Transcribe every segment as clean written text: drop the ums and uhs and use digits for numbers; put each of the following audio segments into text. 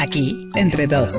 aquí entre dos.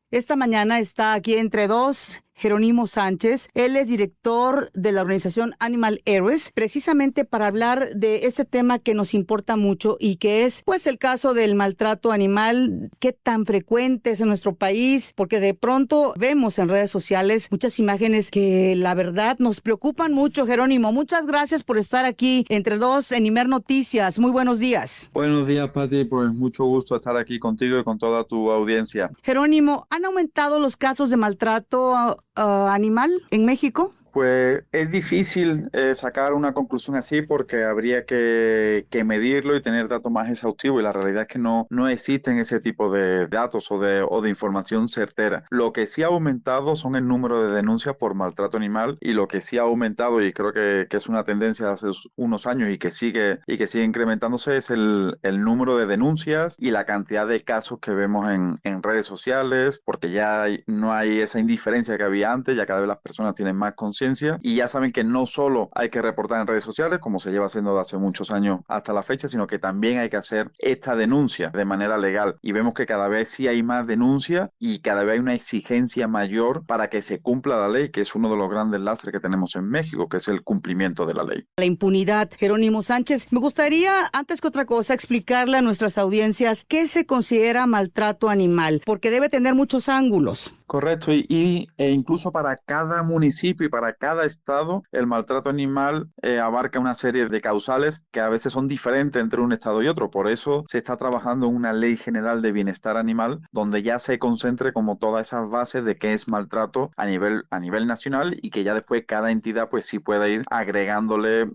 Esta mañana está aquí entre dos Jerónimo Sánchez. Él es director de la organización Animal Heroes, precisamente para hablar de este tema que nos importa mucho y que es pues el caso del maltrato animal, qué tan frecuente es en nuestro país, porque de pronto vemos en redes sociales muchas imágenes que la verdad nos preocupan mucho. Jerónimo, muchas gracias por estar aquí entre dos en Imer Noticias. Muy buenos días. Buenos días, Pati. Pues mucho gusto estar aquí contigo y con toda tu audiencia. Jerónimo, ¿han aumentado los casos de maltrato animal en México? Pues es difícil sacar una conclusión así porque habría que medirlo y tener datos más exhaustivos y la realidad es que no existen ese tipo de datos o de información certera. Lo que sí ha aumentado son el número de denuncias por maltrato animal y lo que sí ha aumentado y creo que es una tendencia de hace unos años y que sigue incrementándose es el número de denuncias y la cantidad de casos que vemos en redes sociales porque ya no hay esa indiferencia que había antes, ya cada vez las personas tienen más conciencia y ya saben que no solo hay que reportar en redes sociales, como se lleva haciendo de hace muchos años hasta la fecha, sino que también hay que hacer esta denuncia de manera legal. Y vemos que cada vez sí hay más denuncia y cada vez hay una exigencia mayor para que se cumpla la ley, que es uno de los grandes lastres que tenemos en México, que es el cumplimiento de la ley. La impunidad. Jerónimo Sánchez, me gustaría, antes que otra cosa, explicarle a nuestras audiencias qué se considera maltrato animal, porque debe tener muchos ángulos. Correcto, e incluso para cada municipio y para cada estado, el maltrato animal abarca una serie de causales que a veces son diferentes entre un estado y otro. Por eso se está trabajando en una ley general de bienestar animal, donde ya se concentre como todas esas bases de qué es maltrato a nivel nacional y que ya después cada entidad pues sí pueda ir agregándole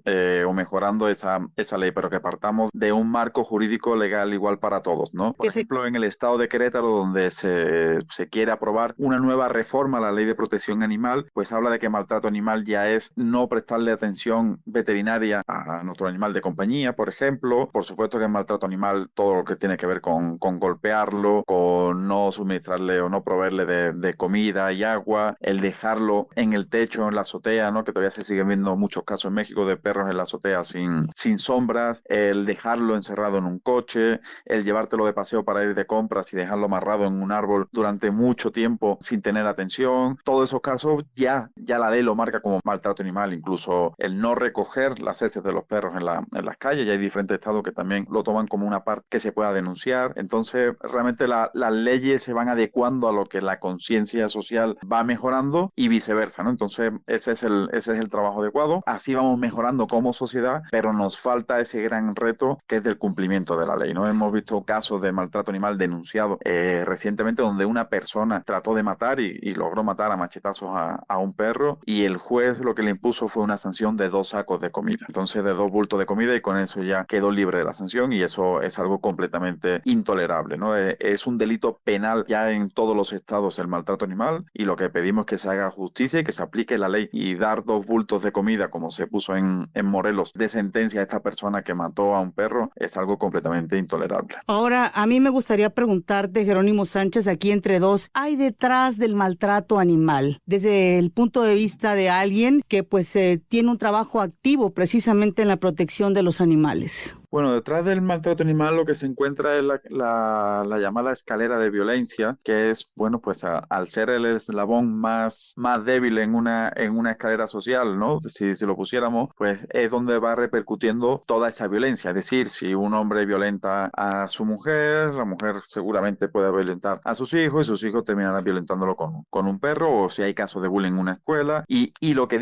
o mejorando esa ley, pero que partamos de un marco jurídico legal igual para todos, ¿no? Por ejemplo, en el estado de Querétaro, donde se quiere aprobar una nueva reforma a la ley de protección animal, pues habla de que maltrato animal ya es no prestarle atención veterinaria a nuestro animal de compañía, por ejemplo. Por supuesto que es maltrato animal todo lo que tiene que ver con golpearlo, con no suministrarle o no proveerle de comida y agua, el dejarlo en el techo, en la azotea, ¿no? Que todavía se siguen viendo muchos casos en México de perros en la azotea sin sombras, el dejarlo encerrado en un coche, el llevártelo de paseo para ir de compras y dejarlo amarrado en un árbol durante mucho tiempo sin tener atención. Todos esos casos ya la ley lo marca como maltrato animal, incluso el no recoger las heces de los perros en las calles. Ya hay diferentes estados que también lo toman como una parte que se pueda denunciar. Entonces, realmente las leyes se van adecuando a lo que la conciencia social va mejorando y viceversa, ¿no? Entonces, ese es el trabajo adecuado. Así vamos mejorando como sociedad, pero nos falta ese gran reto que es del cumplimiento de la ley, ¿no? Hemos visto casos de maltrato animal denunciados recientemente donde una persona trató de matar y logró matar a machetazos a un perro y el juez lo que le impuso fue una sanción de 2 sacos de comida. Entonces de 2 bultos de comida y con eso ya quedó libre de la sanción y eso es algo completamente intolerable, ¿no? Es un delito penal ya en todos los estados el maltrato animal y lo que pedimos es que se haga justicia y que se aplique la ley y dar 2 bultos de comida como se puso en Morelos de sentencia a esta persona que mató a un perro es algo completamente intolerable. Ahora, a mí me gustaría preguntarte, Jerónimo Sánchez, aquí entre dos, ¿hay detrás del maltrato animal? Desde el punto de vista de alguien que pues tiene un trabajo activo precisamente en la protección de los animales. Bueno, detrás del maltrato animal lo que se encuentra es la llamada escalera de violencia, que es, bueno, pues al ser el eslabón más débil en una escalera social, ¿no? Si lo pusiéramos, pues es donde va repercutiendo toda esa violencia. Es decir, si un hombre violenta a su mujer, la mujer seguramente puede violentar a sus hijos y sus hijos terminarán violentándolo con un perro, o si hay casos de bullying en una escuela. Y lo que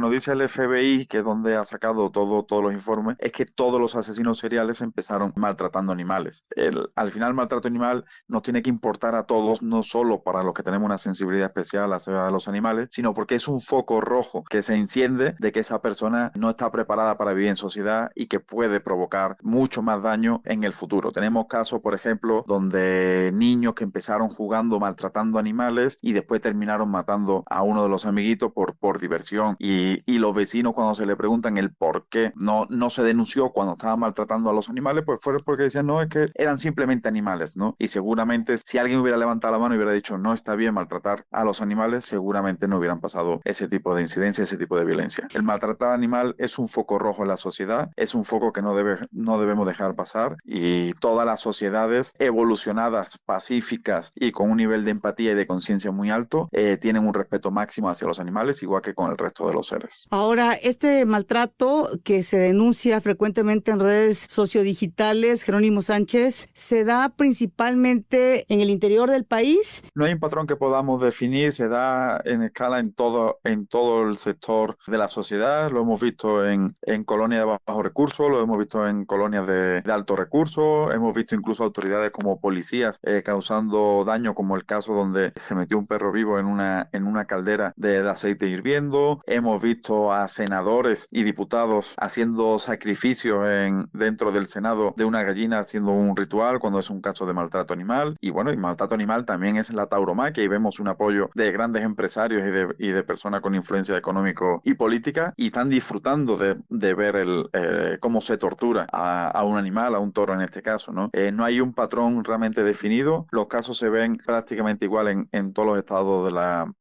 nos dice el FBI, que es donde ha sacado todos los informes, es que todos los asesinos seriales empezaron maltratando animales. Al final, el maltrato animal nos tiene que importar a todos, no solo para los que tenemos una sensibilidad especial hacia los animales, sino porque es un foco rojo que se enciende de que esa persona no está preparada para vivir en sociedad y que puede provocar mucho más daño en el futuro. Tenemos casos, por ejemplo, donde niños que empezaron jugando maltratando animales y después terminaron matando a uno de los amiguitos por diversión. Y los vecinos, cuando se le preguntan el por qué no se denunció cuando estaba maltratando maltratando a los animales, pues fue porque decían, no, es que eran simplemente animales, ¿no? Y seguramente si alguien hubiera levantado la mano y hubiera dicho, no está bien maltratar a los animales, seguramente no hubieran pasado ese tipo de incidencia, ese tipo de violencia. El maltratar animal es un foco rojo en la sociedad, es un foco que no debemos dejar pasar, y todas las sociedades evolucionadas, pacíficas y con un nivel de empatía y de conciencia muy alto, tienen un respeto máximo hacia los animales, igual que con el resto de los seres. Ahora, este maltrato que se denuncia frecuentemente en redes sociodigitales, Jerónimo Sánchez, ¿se da principalmente en el interior del país? No hay un patrón que podamos definir, se da en escala en todo el sector de la sociedad. Lo hemos visto en colonias de bajos recursos, lo hemos visto en colonias de altos recursos, hemos visto incluso autoridades como policías causando daño, como el caso donde se metió un perro vivo en una caldera de aceite hirviendo. Hemos visto a senadores y diputados haciendo sacrificios dentro del Senado de una gallina, haciendo un ritual cuando es un caso de maltrato animal. Y bueno, el maltrato animal también es la tauromaquia, y vemos un apoyo de grandes empresarios y de personas con influencia económica y política, y están disfrutando de ver cómo se tortura a un animal, a un toro en este caso, ¿no? No hay un patrón realmente definido. Los casos se ven prácticamente igual en todos los estados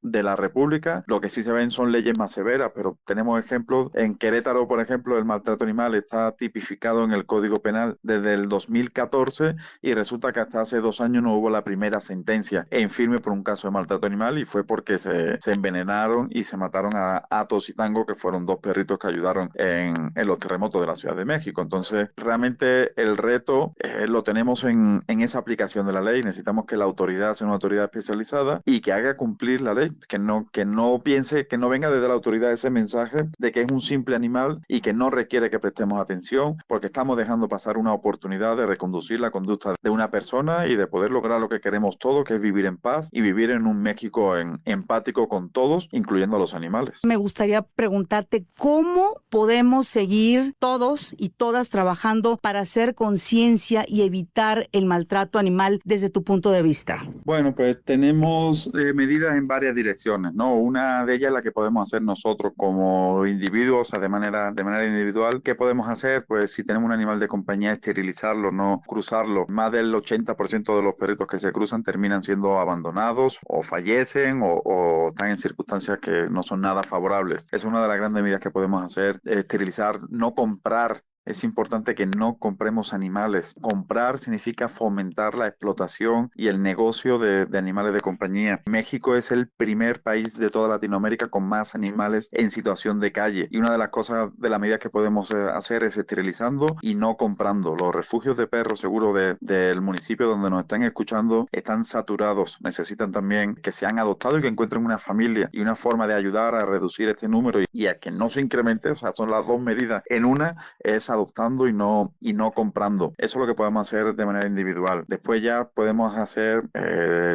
de la República. Lo que sí se ven son leyes más severas, pero tenemos ejemplos. En Querétaro, por ejemplo, el maltrato animal está tipificado en el Código Penal desde el 2014, y resulta que hasta hace 2 años no hubo la primera sentencia en firme por un caso de maltrato animal, y fue porque se envenenaron y se mataron a Atos y Tango, que fueron 2 perritos que ayudaron en los terremotos de la Ciudad de México. Entonces, realmente el reto lo tenemos en esa aplicación de la ley. Necesitamos que la autoridad sea una autoridad especializada y que haga cumplir la ley, que no piense, que no venga desde la autoridad ese mensaje de que es un simple animal y que no requiere que prestemos atención, porque estamos dejando pasar una oportunidad de reconducir la conducta de una persona y de poder lograr lo que queremos todos, que es vivir en paz y vivir en un México empático con todos, incluyendo a los animales. Me gustaría preguntarte cómo podemos seguir todos y todas trabajando para hacer conciencia y evitar el maltrato animal desde tu punto de vista. Bueno, pues tenemos medidas en varias direcciones, ¿no? Una de ellas es la que podemos hacer nosotros como individuos, o sea, de manera individual. ¿Qué podemos hacer? Pues si tenemos un animal de compañía, esterilizarlo, no cruzarlo. Más del 80% de los perritos que se cruzan terminan siendo abandonados o fallecen o están en circunstancias que no son nada favorables. Es una de las grandes medidas que podemos hacer, esterilizar, no comprar. Es importante que no compremos animales. Comprar significa fomentar la explotación y el negocio de animales de compañía. México es el primer país de toda Latinoamérica con más animales en situación de calle. Y una de las cosas, de las medidas que podemos hacer es esterilizando y no comprando. Los refugios de perros, seguro del municipio donde nos están escuchando, están saturados. Necesitan también que sean adoptados y que encuentren una familia. Y una forma de ayudar a reducir este número y a que no se incremente, o sea, son las dos medidas en una, es adoptando y no comprando. Eso es lo que podemos hacer de manera individual. Después ya podemos hacer,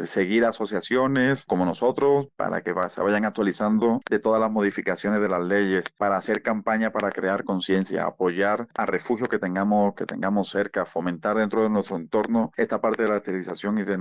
seguir asociaciones como nosotros para que se vayan actualizando de todas las modificaciones de las leyes, para hacer campaña para crear conciencia, apoyar a refugios que tengamos cerca, fomentar dentro de nuestro entorno esta parte de la esterilización y de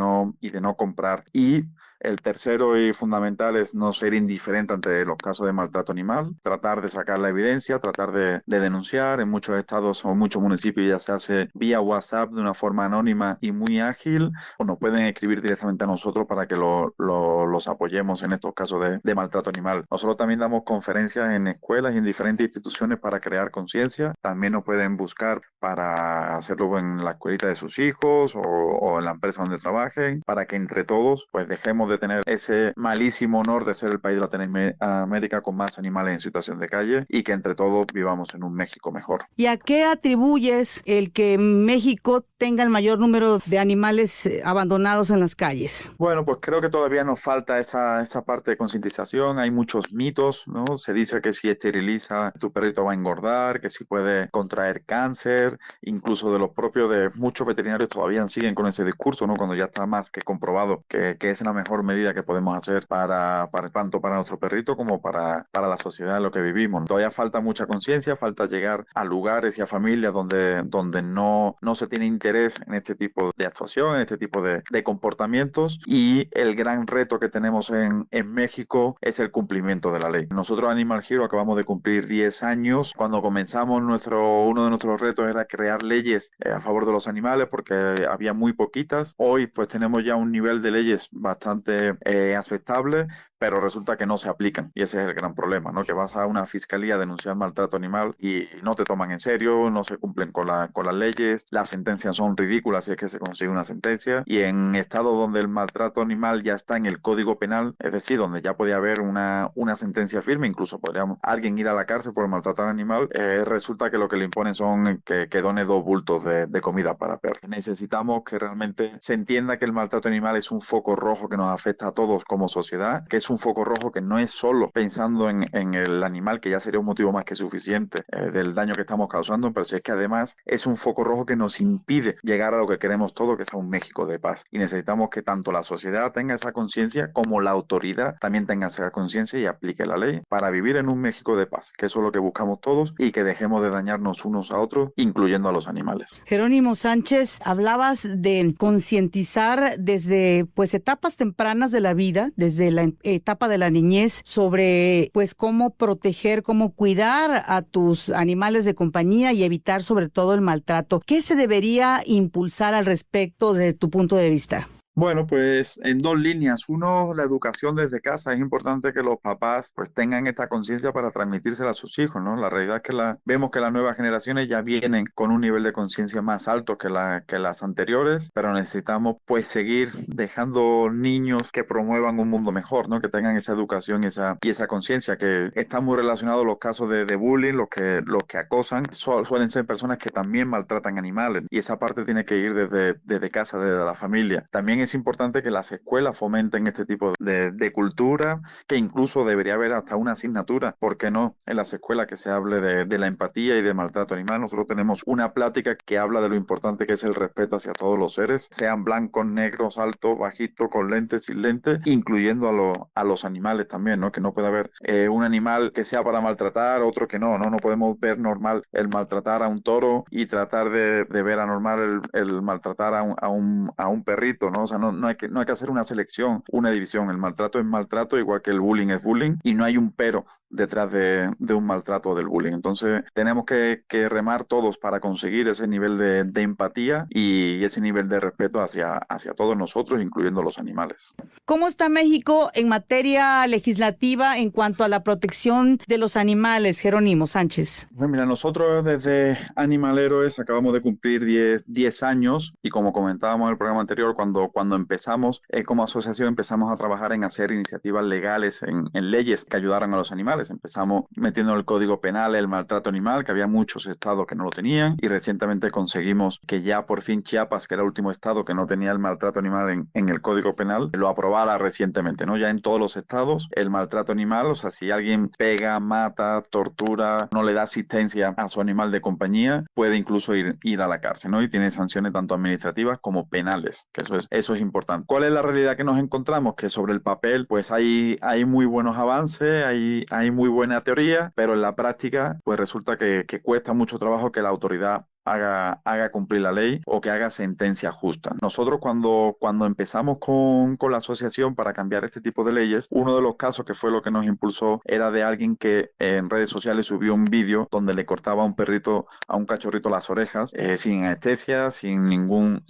no comprar. Y el tercero y fundamental es no ser indiferente ante los casos de maltrato animal, tratar de sacar la evidencia, tratar de denunciar. En muchos estados o muchos municipios ya se hace vía WhatsApp de una forma anónima y muy ágil, o nos pueden escribir directamente a nosotros para que los apoyemos en estos casos de maltrato animal. Nosotros también damos conferencias en escuelas y en diferentes instituciones para crear conciencia. También nos pueden buscar para hacerlo en la escuelita de sus hijos o en la empresa donde trabajen, para que entre todos pues dejemos de tener ese malísimo honor de ser el país de Latinoamérica con más animales en situación de calle, y que entre todos vivamos en un México mejor. ¿Y a qué atribuyes el que México tenga el mayor número de animales abandonados en las calles? Bueno, pues creo que todavía nos falta esa parte de concientización. Hay muchos mitos, ¿no? Se dice que si esteriliza tu perrito va a engordar, que si puede contraer cáncer, incluso de muchos veterinarios todavía siguen con ese discurso, ¿no? Cuando ya está más que comprobado que es la mejor menor medida que podemos hacer para tanto para nuestro perrito como para la sociedad en lo que vivimos. Todavía falta mucha conciencia, falta llegar a lugares y a familias donde no se tiene interés en este tipo de actuación, en este tipo de comportamientos, y el gran reto que tenemos en México es el cumplimiento de la ley. Nosotros Animal Hero acabamos de cumplir 10 años. Cuando comenzamos uno de nuestros retos era crear leyes a favor de los animales porque había muy poquitas. Hoy pues tenemos ya un nivel de leyes bastante aceptable, pero resulta que no se aplican, y ese es el gran problema, ¿no? Que vas a una fiscalía a denunciar maltrato animal y no te toman en serio, no se cumplen con las leyes, las sentencias son ridículas si es que se consigue una sentencia, y en estados donde el maltrato animal ya está en el Código Penal, es decir, donde ya podía haber una sentencia firme, incluso podríamos alguien ir a la cárcel por maltratar animal, resulta que lo que le imponen son que done 2 bultos de comida para perros. Necesitamos que realmente se entienda que el maltrato animal es un foco rojo que nos afecta a todos como sociedad, que es un foco rojo que no es solo pensando en el animal, que ya sería un motivo más que suficiente del daño que estamos causando, pero si es que además es un foco rojo que nos impide llegar a lo que queremos todos, que es a un México de paz. Y necesitamos que tanto la sociedad tenga esa conciencia como la autoridad también tenga esa conciencia y aplique la ley para vivir en un México de paz, que eso es lo que buscamos todos, y que dejemos de dañarnos unos a otros, incluyendo a los animales. Jerónimo Sánchez, hablabas de concientizar desde pues etapas tempranas de la vida, desde la etapa de la niñez, sobre pues cómo proteger, cómo cuidar a tus animales de compañía y evitar sobre todo el maltrato. ¿Qué se debería impulsar al respecto desde tu punto de vista? Bueno, pues en 2 líneas. Uno, la educación desde casa. Es importante que los papás pues tengan esta conciencia para transmitírsela a sus hijos, ¿no? La realidad es que vemos que las nuevas generaciones ya vienen con un nivel de conciencia más alto que las anteriores, pero necesitamos pues seguir dejando niños que promuevan un mundo mejor, ¿no? Que tengan esa educación y esa conciencia, que está muy relacionado los casos de bullying, los que acosan, suelen ser personas que también maltratan animales, y esa parte tiene que ir desde casa, desde la familia. También es importante que las escuelas fomenten este tipo de cultura, que incluso debería haber hasta una asignatura, ¿por qué no?, en las escuelas, que se hable de la empatía y de maltrato animal. Nosotros tenemos una plática que habla de lo importante que es el respeto hacia todos los seres, sean blancos, negros, altos, bajitos, con lentes, sin lentes, incluyendo a los animales también, ¿no? Que no puede haber un animal que sea para maltratar, otro que no podemos ver normal el maltratar a un toro y tratar de ver anormal el maltratar a un perrito, ¿no? O sea, no hay que hacer una selección, una división. El maltrato es maltrato, igual que el bullying es bullying, y no hay un pero detrás de un maltrato del bullying. Entonces tenemos que remar todos para conseguir ese nivel de empatía y ese nivel de respeto hacia todos nosotros, incluyendo los animales. ¿Cómo está México en materia legislativa en cuanto a la protección de los animales, Jerónimo Sánchez? Pues mira, nosotros desde Animal Heroes acabamos de cumplir 10 años, y como comentábamos en el programa anterior, cuando empezamos como asociación, empezamos a trabajar en hacer iniciativas legales en leyes que ayudaran a los animales. Empezamos metiendo en el Código Penal el maltrato animal, que había muchos estados que no lo tenían, y recientemente conseguimos que ya por fin Chiapas, que era el último estado que no tenía el maltrato animal en el Código Penal, lo aprobara recientemente, ¿no? Ya en todos los estados el maltrato animal, o sea, si alguien pega, mata, tortura, no le da asistencia a su animal de compañía, puede incluso ir a la cárcel, ¿no? Y tiene sanciones tanto administrativas como penales, que eso es importante. ¿Cuál es la realidad que nos encontramos? Que sobre el papel pues hay muy buenos avances, hay muy buena teoría, pero en la práctica pues resulta que cuesta mucho trabajo que la autoridad haga cumplir la ley o que haga sentencias justas. Nosotros cuando empezamos con la asociación para cambiar este tipo de leyes, uno de los casos que fue lo que nos impulsó era de alguien que en redes sociales subió un vídeo donde le cortaba a un cachorrito las orejas sin anestesia, sin ningún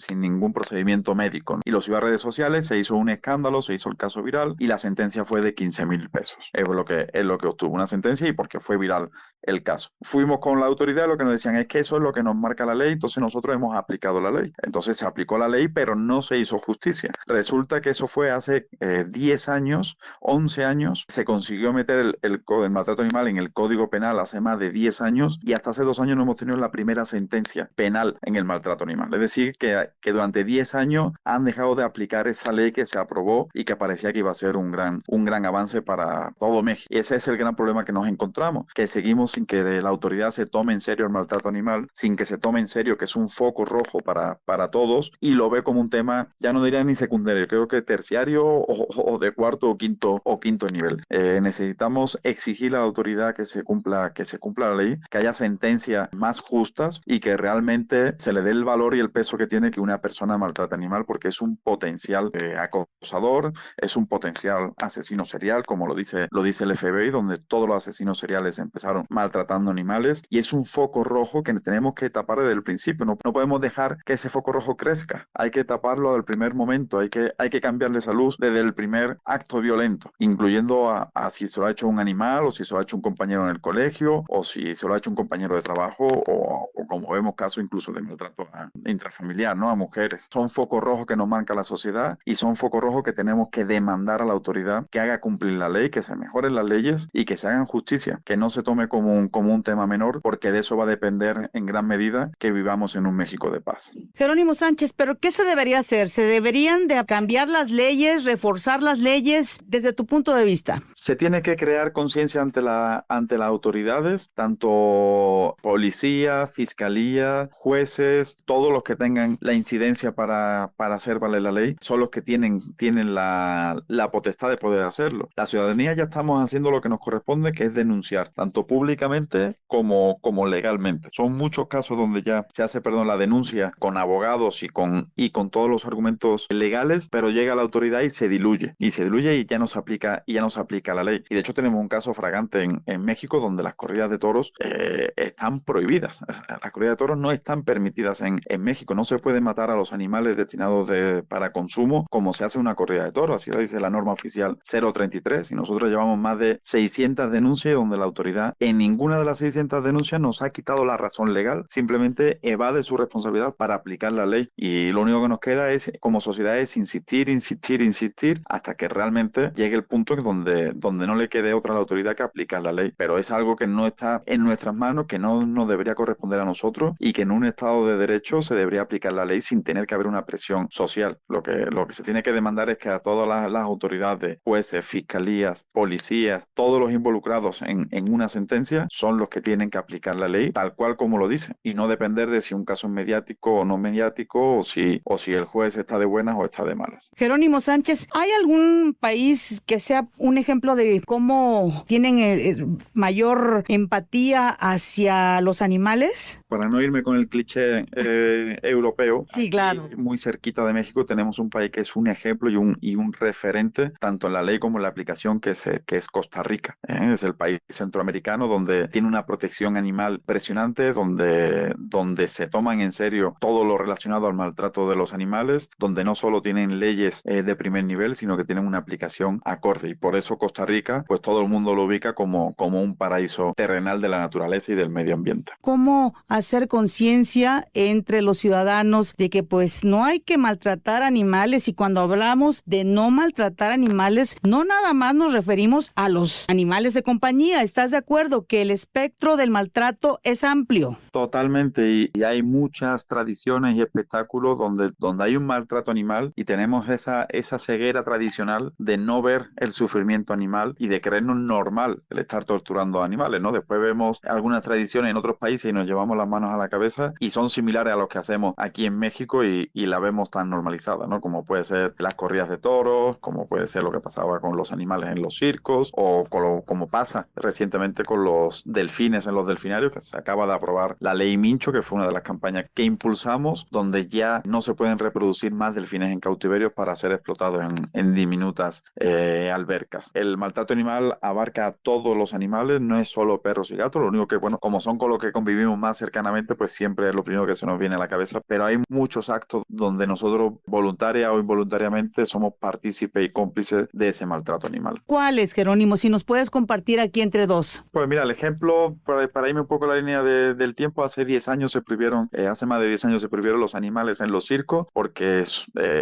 procedimiento médico, ¿no? Y lo subió a redes sociales, se hizo un escándalo, se hizo el caso viral y la sentencia fue de 15,000 pesos. Es lo que obtuvo una sentencia, y porque fue viral el caso. Fuimos con la autoridad, lo que nos decían es que eso es lo que nos marca la ley, entonces nosotros hemos aplicado la ley. Entonces se aplicó la ley, pero no se hizo justicia. Resulta que eso fue hace 10 años, 11 años, se consiguió meter el maltrato animal en el Código Penal hace más de 10 años, y hasta hace 2 años no hemos tenido la primera sentencia penal en el maltrato animal. Es decir, que durante 10 años han dejado de aplicar esa ley que se aprobó y que parecía que iba a ser un gran avance para todo México. Y ese es el gran problema que nos encontramos, que seguimos sin que la autoridad se tome en serio el maltrato animal, sin que se se tome en serio, que es un foco rojo para todos, y lo ve como un tema, ya no diría ni secundario, creo que terciario o de cuarto o quinto nivel. Necesitamos exigir a la autoridad que se cumpla la ley, que haya sentencias más justas y que realmente se le dé el valor y el peso que tiene que una persona maltrata animal, porque es un potencial acosador, es un potencial asesino serial, como lo dice el FBI, donde todos los asesinos seriales empezaron maltratando animales, y es un foco rojo que tenemos que tapar desde el principio. No podemos dejar que ese foco rojo crezca, hay que taparlo del primer momento, hay que cambiarle esa luz desde el primer acto violento, incluyendo a si se lo ha hecho un animal, o si se lo ha hecho un compañero en el colegio, o si se lo ha hecho un compañero de trabajo, o como vemos casos incluso de maltrato intrafamiliar, ¿no? A mujeres. Son focos rojos que nos marca la sociedad, y son focos rojos que tenemos que demandar a la autoridad que haga cumplir la ley, que se mejoren las leyes y que se hagan justicia, que no se tome como un tema menor, porque de eso va a depender en gran medida que vivamos en un México de paz. Jerónimo Sánchez, ¿pero qué se debería hacer? ¿Se deberían de cambiar las leyes, reforzar las leyes desde tu punto de vista? Se tiene que crear conciencia ante las autoridades, tanto policía, fiscalía, jueces, todos los que tengan la incidencia para hacer valer la ley, son los que tienen la potestad de poder hacerlo. La ciudadanía ya estamos haciendo lo que nos corresponde, que es denunciar, tanto públicamente como legalmente. Son muchos casos donde ya se hace, la denuncia con abogados y con todos los argumentos legales, pero llega la autoridad y se diluye y ya no se aplica la ley. Y de hecho tenemos un caso fragante en México, donde las corridas de toros están prohibidas. Las corridas de toros no están permitidas en México. No se puede matar a los animales destinados para consumo como se hace una corrida de toros. Así lo dice la norma oficial 033, y nosotros llevamos más de 600 denuncias, donde la autoridad en ninguna de las 600 denuncias nos ha quitado la razón legal, simplemente evade su responsabilidad para aplicar la ley, y lo único que nos queda como sociedad es insistir hasta que realmente llegue el punto donde no le quede otra a la autoridad que aplicar la ley. Pero es algo que no está en nuestras manos, que no nos debería corresponder a nosotros, y que en un Estado de Derecho se debería aplicar la ley sin tener que haber una presión social. Lo que se tiene que demandar es que a todas las autoridades, jueces, fiscalías, policías, todos los involucrados en una sentencia son los que tienen que aplicar la ley tal cual como lo dice, y no depender de si un caso es mediático o no mediático, o si el juez está de buenas o está de malas. Jerónimo Sánchez, ¿hay algún país que sea un ejemplo de cómo tienen mayor empatía hacia los animales? Para no irme con el cliché europeo, sí, claro. Muy cerquita de México tenemos un país que es un ejemplo y un referente, tanto en la ley como en la aplicación, que es Costa Rica. Es el país centroamericano donde tiene una protección animal impresionante, donde se toman en serio todo lo relacionado al maltrato de los animales, donde no solo tienen leyes de primer nivel, sino que tienen una aplicación acorde. Y por eso Costa Rica, pues todo el mundo lo ubica como un paraíso terrenal de la naturaleza y del medio ambiente. ¿Cómo hacer conciencia entre los ciudadanos de que pues no hay que maltratar animales? Y cuando hablamos de no maltratar animales, no nada más nos referimos a los animales de compañía. ¿Estás de acuerdo que el espectro del maltrato es amplio? Totalmente, y hay muchas tradiciones y espectáculos donde hay un maltrato animal, y tenemos esa ceguera tradicional de no ver el sufrimiento animal y de creernos normal el estar torturando a animales, ¿no? Después vemos algunas tradiciones en otros países y nos llevamos las manos a la cabeza, y son similares a los que hacemos aquí en México, y la vemos tan normalizada, ¿no? Como puede ser las corridas de toros, como puede ser lo que pasaba con los animales en los circos, o como pasa recientemente con los delfines en los delfinarios, que se acaba de aprobar la ley Mincho, que fue una de las campañas que impulsamos, donde ya no se pueden reproducir más delfines en cautiverios para ser explotados en diminutas albercas. El maltrato animal abarca a todos los animales, no es solo perros y gatos. Lo único que, como son con los que convivimos más cercanamente, pues siempre es lo primero que se nos viene a la cabeza, pero hay muchos actos donde nosotros, voluntaria o involuntariamente, somos partícipes y cómplices de ese maltrato animal. ¿Cuáles, Jerónimo? Si nos puedes compartir aquí entre dos. Pues mira, el ejemplo, para irme un poco a la línea del tiempo, hace más de 10 años se prohibieron los animales en los circos, porque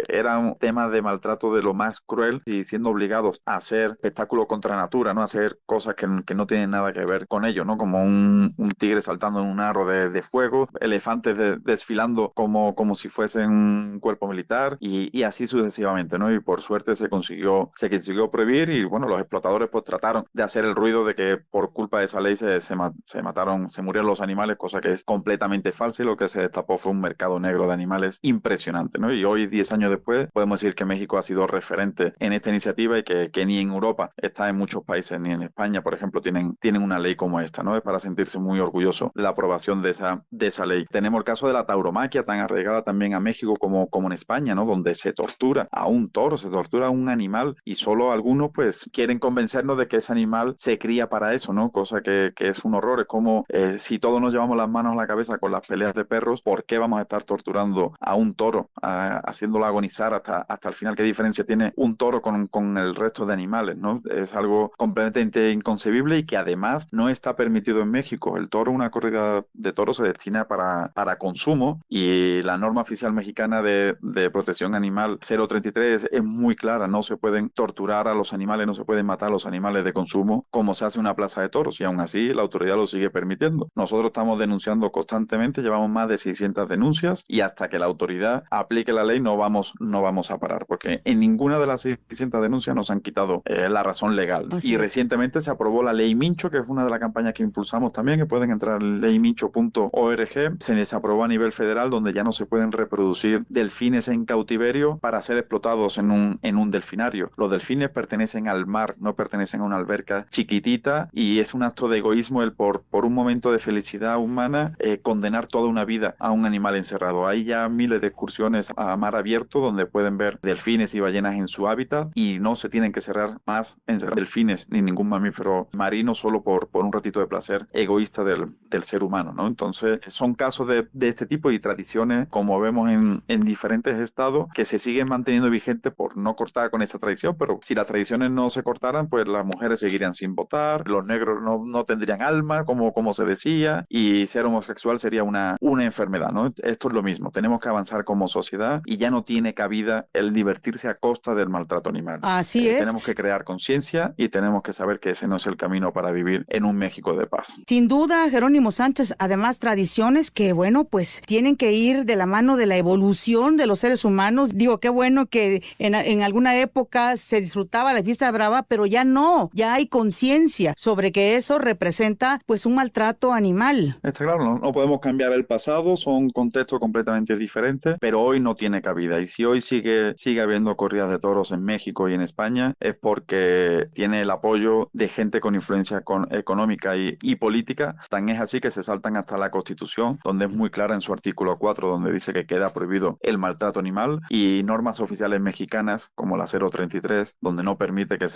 era un tema de maltrato de lo más cruel, y siendo obligados a hacer espectáculo contra natura, ¿no? A hacer cosas que no tienen nada que ver con ello, ¿no? Como un tigre saltando en un aro de fuego, elefantes desfilando como si fuesen un cuerpo militar, y así sucesivamente, ¿no? Y por suerte se consiguió prohibir, y bueno, los explotadores pues trataron de hacer el ruido de que por culpa de esa ley se murieron los animales, cosa que es completamente falsa y lo que se destapó fue un mercado negro de animales impresionante, ¿no? Y hoy, 10 años después, podemos decir que México ha sido referente en esta iniciativa y que ni en Europa está en muchos países, ni en España, por ejemplo, tienen una ley como esta, ¿no? Es para sentirse muy orgulloso de la aprobación de esa ley. Tenemos el caso de la tauromaquia, tan arraigada también a México como en España, ¿no? Donde se tortura a un toro, se tortura a un animal y solo algunos pues quieren convencernos de que ese animal se cría para eso, ¿no? Cosa que es un horror. Es como si todos nos llevamos las manos a la cabeza con las peleas de perros, ¿por qué vamos a estar torturando a un toro, haciéndolo agonizar hasta el final? ¿Qué diferencia tiene un toro con el resto de animales, ¿no? Es algo completamente inconcebible y que además no está permitido en México. El toro, una corrida de toros se destina para consumo y la norma oficial mexicana de protección animal 033 es muy clara. No se pueden torturar a los animales, no se pueden matar a los animales de consumo como se hace en una plaza de toros y aún así la autoridad lo sigue permitiendo. Nosotros estamos denunciando constantemente, llevamos más de 600 denuncias y hasta que la autoridad aplique la ley no vamos a parar, porque en ninguna de las 600 denuncias nos han quitado la razón legal. Así Y es. recientemente se aprobó la ley Mincho, que es una de las campañas que impulsamos también, que pueden entrar en leymincho.org. Se les aprobó a nivel federal, donde ya no se pueden reproducir delfines en cautiverio para ser explotados en un delfinario. Los delfines pertenecen al mar, no pertenecen a una alberca chiquitita, y es un acto de egoísmo el por un momento de felicidad humana condenar toda una vida a un animal encerrado. Hay ya miles de excursiones a mar abierto donde pueden ver delfines y ballenas en su hábitat y no se tienen que cerrar más encerrar delfines ni ningún mamífero marino solo por un ratito de placer egoísta del ser humano, ¿no? Entonces son casos de este tipo y tradiciones, como vemos en diferentes estados, que se siguen manteniendo vigentes por no cortar con esta tradición, pero si las tradiciones no se cortaran, pues las mujeres seguirían sin votar, los negros no tendrían alma, como se decía, y ser homosexual sería una enfermedad, ¿no? Esto es lo mismo, tenemos que avanzar como sociedad y ya no tiene cabida el divertirse a costa del maltrato animal. Así es. Tenemos que crear conciencia y tenemos que saber que ese no es el camino para vivir en un México de paz. Sin duda, Jerónimo Sánchez, además tradiciones que, bueno, pues tienen que ir de la mano de la evolución de los seres humanos. Digo, qué bueno que en alguna época se disfrutaba la fiesta brava, pero ya no, ya hay conciencia sobre que eso representa pues un maltrato animal. Está claro, no podemos cambiar el pasado, son contextos completamente diferentes, pero hoy no tiene cabida. Y si hoy sigue habiendo corridas de toros en México y en España, es porque tiene el apoyo de gente con influencia económica y política. Tan es así que se saltan hasta la Constitución, donde es muy clara en su artículo 4, donde dice que queda prohibido el maltrato animal, y normas oficiales mexicanas como la 033, donde no permite que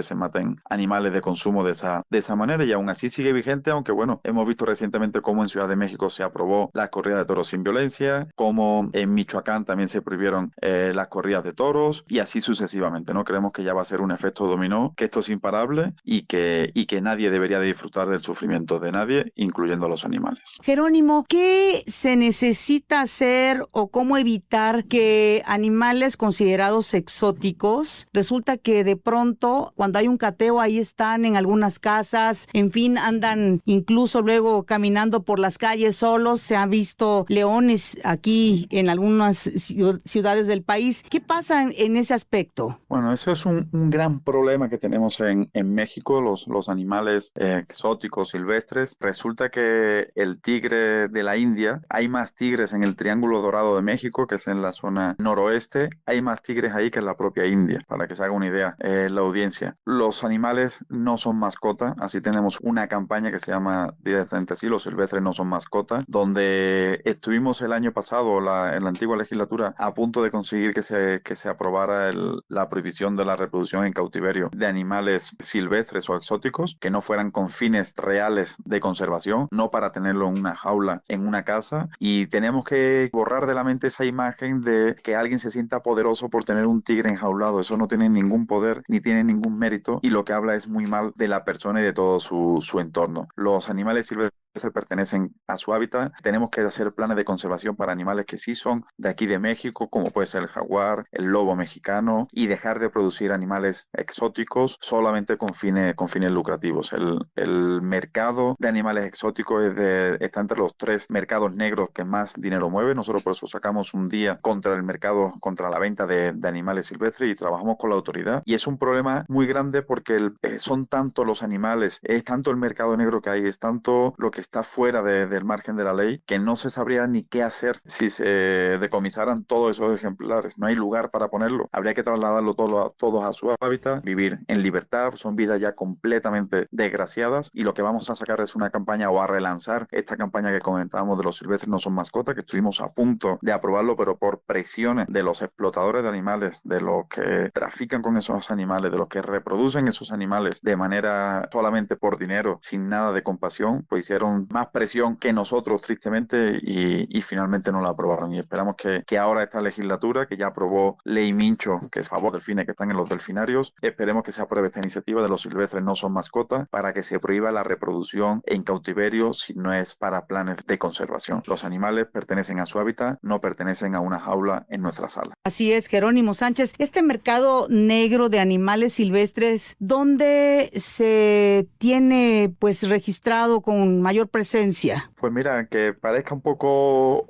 se maten animales de consumo de esa manera, y aún así sigue vigente, aunque bueno, hemos visto recientemente cómo en Ciudad de México se aprobó la corrida de toros sin violencia, como en Michoacán también se prohibieron las corridas de toros, y así sucesivamente, ¿no? Creemos que ya va a ser un efecto dominó, que esto es imparable y que nadie debería de disfrutar del sufrimiento de nadie, incluyendo a los animales. Jerónimo, ¿qué se necesita hacer o cómo evitar que animales considerados exóticos, resulta que de pronto cuando hay un cateo ahí están en algunas casas, en fin, andan incluso luego caminando por las calles solos, se han visto leones aquí en algunas ciudades del país? ¿Qué pasa en ese aspecto? Bueno, eso es un gran problema que tenemos en México, los animales exóticos, silvestres. Resulta que el tigre de la India, hay más tigres en el Triángulo Dorado de México, que es en la zona noroeste, hay más tigres ahí que en la propia India, para que se haga una idea la audiencia. Los animales no son mascotas, así tenemos una campaña que se llama directamente así, los silvestres no son mascotas, donde estuvimos el año pasado, en la antigua legislatura, a punto de conseguir que se aprobara la prohibición de la reproducción en cautiverio de animales silvestres o exóticos que no fueran con fines reales de conservación, no para tenerlo en una jaula, en una casa, y tenemos que borrar de la mente esa imagen de que alguien se sienta poderoso por tener un tigre enjaulado. Eso no tiene ningún poder ni tiene ningún mérito, y lo que habla es muy mal de la persona y de todo su entorno. Los animales silvestres pertenecen a su hábitat. Tenemos que hacer planes de conservación para animales que sí son de aquí de México, como puede ser el jaguar, el lobo mexicano, y dejar de producir animales exóticos solamente con fines lucrativos. El mercado de animales exóticos está entre los 3 mercados negros que más dinero mueve. Nosotros por eso sacamos un día contra el mercado, contra la venta de animales silvestres, y trabajamos con la autoridad, y es un problema muy grande porque son tanto los animales, es tanto el mercado negro que hay, es tanto lo que está fuera del margen de la ley, que no se sabría ni qué hacer si se decomisaran todos esos ejemplares. No hay lugar para ponerlo. Habría que trasladarlo todos a su hábitat, vivir en libertad. Son vidas ya completamente desgraciadas, y lo que vamos a sacar es una campaña, o a relanzar esta campaña que comentábamos de los silvestres no son mascotas, que estuvimos a punto de aprobarlo, pero por presiones de los explotadores de animales, de los que trafican con esos animales, de los que reproducen esos animales de manera solamente por dinero, sin nada de compasión, pues hicieron más presión que nosotros, tristemente, y finalmente no la aprobaron. Y esperamos que ahora esta legislatura, que ya aprobó Ley Mincho, que es a favor de delfines que están en los delfinarios, esperemos que se apruebe esta iniciativa de los silvestres no son mascotas, para que se prohíba la reproducción en cautiverio si no es para planes de conservación. Los animales pertenecen a su hábitat, no pertenecen a una jaula en nuestra sala. Así es, Jerónimo Sánchez. Este mercado negro de animales silvestres, ¿dónde se tiene pues registrado con mayor presencia? Pues mira, que parezca un poco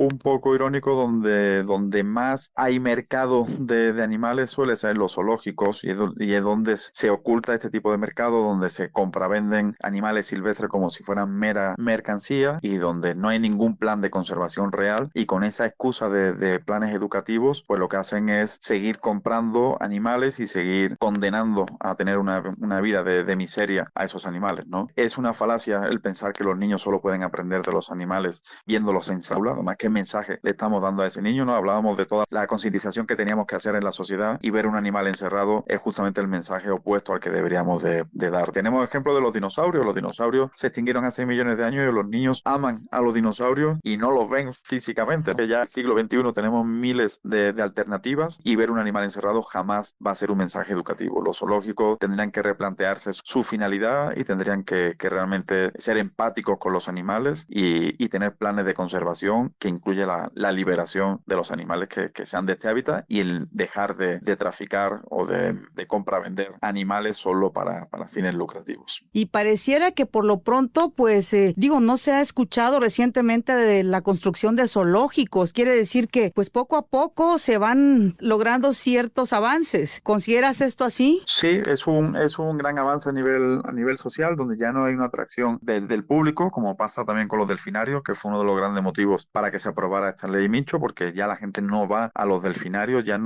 irónico, donde más hay mercado de animales suele ser en los zoológicos, y es donde se oculta este tipo de mercado, donde se compravenden animales silvestres como si fueran mera mercancía, y donde no hay ningún plan de conservación real, y con esa excusa de planes educativos, pues lo que hacen es seguir comprando animales y seguir condenando a tener una vida de miseria a esos animales, ¿no? Es una falacia el pensar que los niños solo pueden aprender de los animales viéndolos en jaula. Además, ¿qué mensaje le estamos dando a ese niño? No hablábamos de toda la concientización que teníamos que hacer en la sociedad, y ver un animal encerrado es justamente el mensaje opuesto al que deberíamos de dar. Tenemos ejemplo de los dinosaurios. Los dinosaurios se extinguieron hace millones de años, y los niños aman a los dinosaurios y no los ven físicamente. Ya en el siglo XXI tenemos miles de alternativas, y ver un animal encerrado jamás va a ser un mensaje educativo. Los zoológicos tendrían que replantearse su finalidad, y tendrían que realmente ser empáticos con los animales, y tener planes de conservación que incluye la liberación de los animales que sean de este hábitat, y el dejar de traficar o de compra-vender animales solo para fines lucrativos. Y pareciera que por lo pronto, pues, no se ha escuchado recientemente de la construcción de zoológicos. Quiere decir que, pues, poco a poco se van logrando ciertos avances. ¿Consideras esto así? Sí, es un gran avance a nivel social, donde ya no hay una atracción del público, como pasa también con los delfinarios, que fue uno de los grandes motivos para que se aprobara esta ley Mincho, porque ya la gente no va a los delfinarios, ya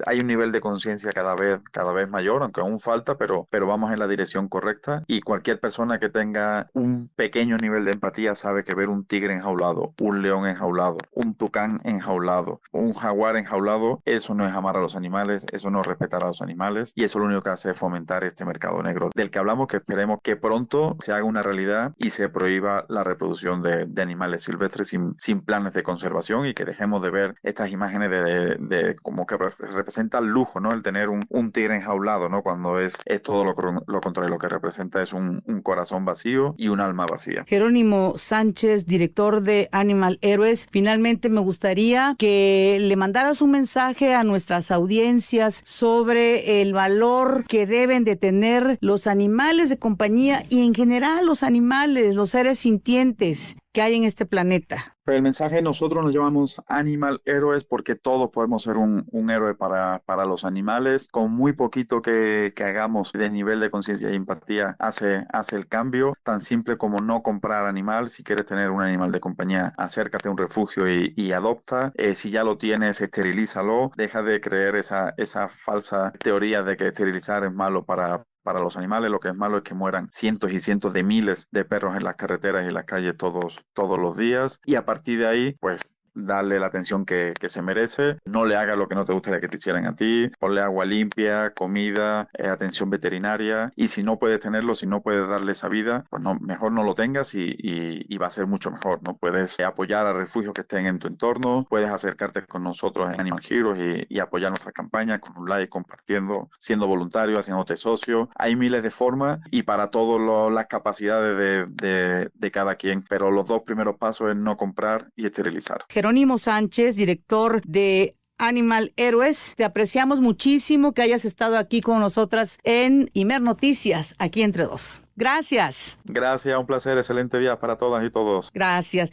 hay un nivel de conciencia cada vez mayor, aunque aún falta, pero vamos en la dirección correcta, y cualquier persona que tenga un pequeño nivel de empatía sabe que ver un tigre enjaulado, un león enjaulado, un tucán enjaulado, un jaguar enjaulado, eso no es amar a los animales, eso no es respetar a los animales, y eso lo único que hace es fomentar este mercado negro del que hablamos, que esperemos que pronto se haga una realidad y se prohíba la reproducción de animales silvestres sin planes de conservación, y que dejemos de ver estas imágenes de como que representa el lujo, ¿no? El tener un tigre enjaulado, ¿no? Cuando es todo lo contrario. Lo que representa es un corazón vacío y un alma vacía. Jerónimo Sánchez, director de Animal Heroes, finalmente me gustaría que le mandaras un mensaje a nuestras audiencias sobre el valor que deben de tener los animales de compañía, y en general los animales, los seres sintientes que hay en este planeta. Pero el mensaje, nosotros nos llamamos Animal Heroes porque todos podemos ser un héroe para los animales. Con muy poquito que hagamos de nivel de conciencia y empatía hace el cambio. Tan simple como no comprar animal. Si quieres tener un animal de compañía, acércate a un refugio y adopta. Si ya lo tienes, esterilízalo. Deja de creer esa falsa teoría de que esterilizar es malo para los animales. Lo que es malo es que mueran cientos y cientos de miles de perros en las carreteras y en las calles todos los días. Y a partir de ahí, pues, darle la atención que se merece. No le hagas lo que no te gustaría que te hicieran a ti. Ponle agua limpia, comida, atención veterinaria. Y si no puedes tenerlo, si no puedes darle esa vida, pues no, mejor no lo tengas, y va a ser mucho mejor, ¿no? Puedes apoyar a refugios que estén en tu entorno. Puedes acercarte con nosotros en Animal Heroes y apoyar nuestra campaña con un like, compartiendo, siendo voluntario, haciéndote socio. Hay miles de formas y para todas las capacidades de cada quien. Pero los dos primeros pasos es no comprar y esterilizar. Jerónimo Sánchez, director de Animal Heroes, te apreciamos muchísimo que hayas estado aquí con nosotras en Imer Noticias, aquí entre dos. Gracias. Gracias, un placer, excelente día para todas y todos. Gracias.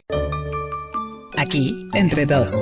Aquí entre dos.